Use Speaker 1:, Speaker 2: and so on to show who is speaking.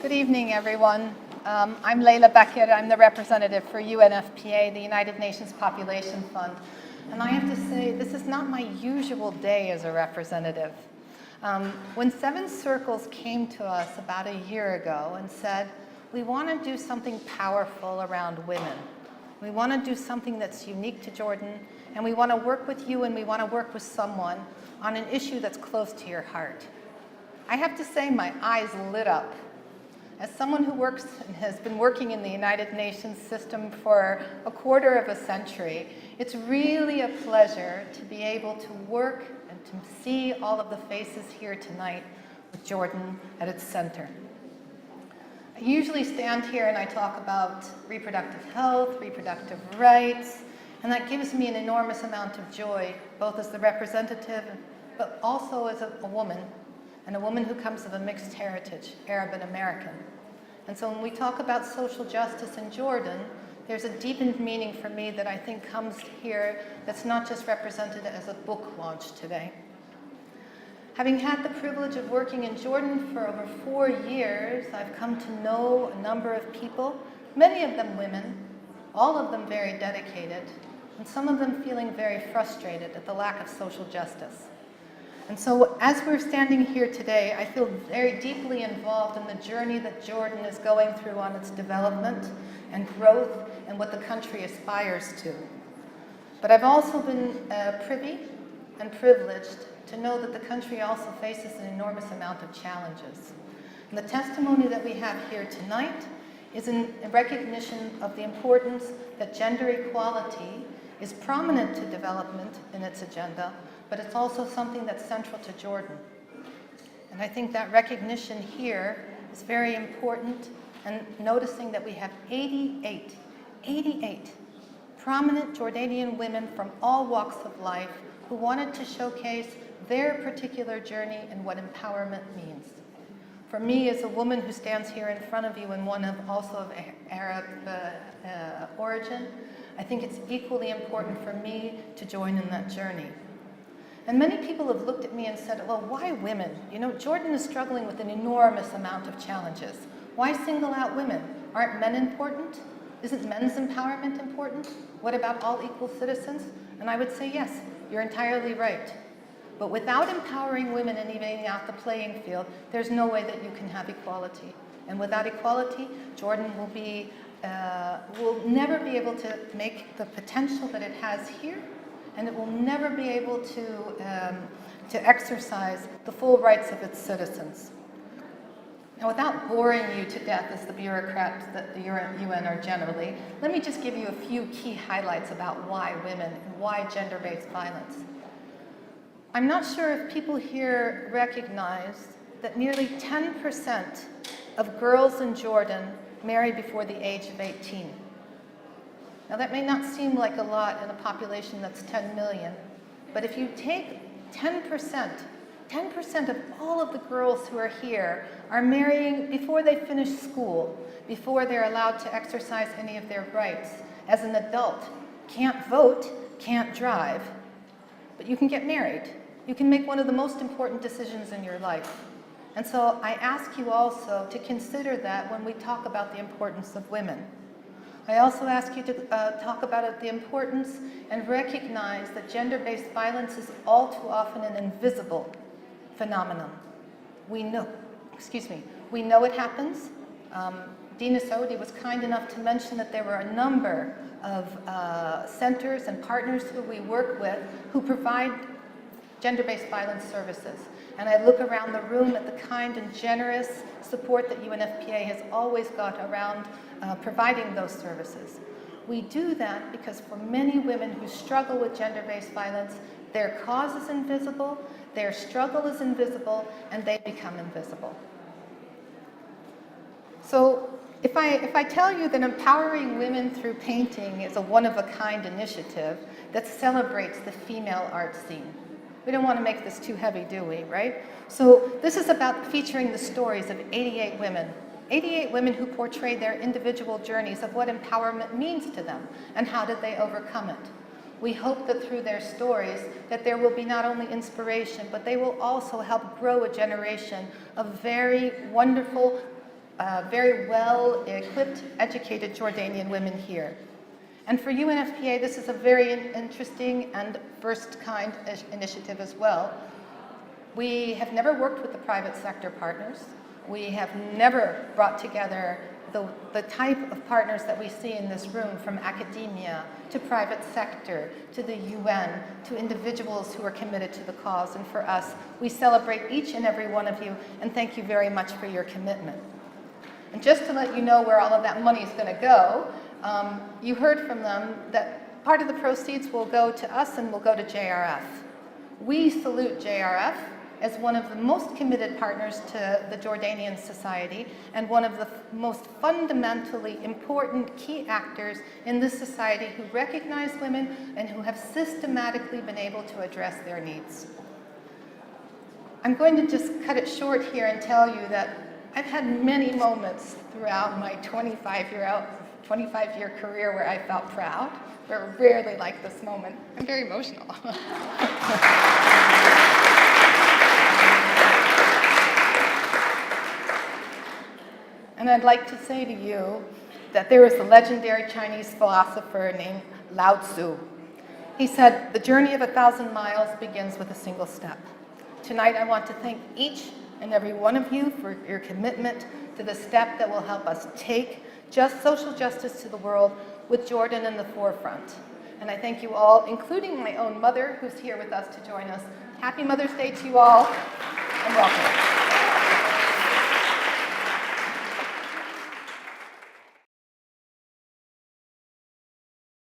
Speaker 1: Good evening, everyone. I'm Leila Beckett. I'm the representative for UNFPA, the United Nations Population Fund. And I have to say, this is not my usual day as a representative. When Seven Circles came to us about a year ago and said, we want to do something powerful around women. We want to do something that's unique to Jordan, and we want to work with you, and we want to work with someone on an issue that's close to your heart. I have to say, my eyes lit up. As someone who works and has been working in the United Nations system for a quarter of a century, it's really a pleasure to be able to work and to see all of the faces here tonight with Jordan at its center. I usually stand here and I talk about reproductive health, reproductive rights, and that gives me an enormous amount of joy, both as the representative, but also as a woman, and a woman who comes of a mixed heritage, Arab and American. And so when we talk about social justice in Jordan, there's a deepened meaning for me that I think comes here that's not just represented as a book launch today. Having had the privilege of working in Jordan for over 4 years, I've come to know a number of people, many of them women, all of them very dedicated, and some of them feeling very frustrated at the lack of social justice. And so as we're standing here today, I feel very deeply involved in the journey that Jordan is going through on its development and growth and what the country aspires to. But I've also been privy and privileged to know that the country also faces an enormous amount of challenges. And the testimony that we have here tonight is in recognition of the importance that gender equality is prominent to development in its agenda, but it's also something that's central to Jordan. And I think that recognition here is very important, and noticing that we have 88 prominent Jordanian women from all walks of life who wanted to showcase their particular journey and what empowerment means. For me, as a woman who stands here in front of you and one of also of Arab origin, I think it's equally important for me to join in that journey. And many people have looked at me and said, well, why women? You know, Jordan is struggling with an enormous amount of challenges. Why single out women? Aren't men important? Isn't men's empowerment important? What about all equal citizens? And I would say, yes, you're entirely right. But without empowering women and evening out the playing field, there's no way that you can have equality. And without equality, Jordan will never be able to make the potential that it has here, and it will never be able to exercise the full rights of its citizens. Now, without boring you to death as the bureaucrats that the UN are generally, let me just give you a few key highlights about why women and why gender-based violence. I'm not sure if people here recognize that nearly 10% of girls in Jordan marry before the age of 18. Now that may not seem like a lot in a population that's 10 million, but if you take 10% of all of the girls who are here are marrying before they finish school, before they're allowed to exercise any of their rights. As an adult, can't vote, can't drive, but you can get married. You can make one of the most important decisions in your life. And so I ask you also to consider that when we talk about the importance of women. I also ask you to talk about the importance and recognize that gender-based violence is all too often an invisible phenomenon. We know it happens. Dina Sodi was kind enough to mention that there were a number of centers and partners who we work with who provide gender-based violence services. And I look around the room at the kind and generous support that UNFPA has always got around providing those services. We do that because for many women who struggle with gender-based violence, their cause is invisible, their struggle is invisible, and they become invisible. So if I tell you that empowering women through painting is a one-of-a-kind initiative that celebrates the female art scene, we don't want to make this too heavy, do we, right? So this is about featuring the stories of 88 women who portray their individual journeys of what empowerment means to them and how did they overcome it. We hope that through their stories that there will be not only inspiration, but they will also help grow a generation of very wonderful very well-equipped, educated Jordanian women here. And for UNFPA, this is a very interesting and first-kind initiative as well. We have never worked with the private sector partners. We have never brought together the type of partners that we see in this room, from academia to private sector to the UN to individuals who are committed to the cause. And for us, we celebrate each and every one of you and thank you very much for your commitment. And just to let you know where all of that money is going to go, you heard from them that part of the proceeds will go to us and will go to JRF. We salute JRF as one of the most committed partners to the Jordanian society and one of the most fundamentally important key actors in this society who recognize women and who have systematically been able to address their needs. I'm going to just cut it short here and tell you that I've had many moments throughout my 25-year career where I felt proud, but rarely like this moment. I'm very emotional. And I'd like to say to you that there was a legendary Chinese philosopher named Lao Tzu. He said, "The journey of 1,000 miles begins with a single step." Tonight, I want to thank each and every one of you for your commitment to the step that will help us take social justice to the world with Jordan in the forefront. And I thank you all, including my own mother, who's here with us to join us. Happy Mother's Day to you all, and welcome.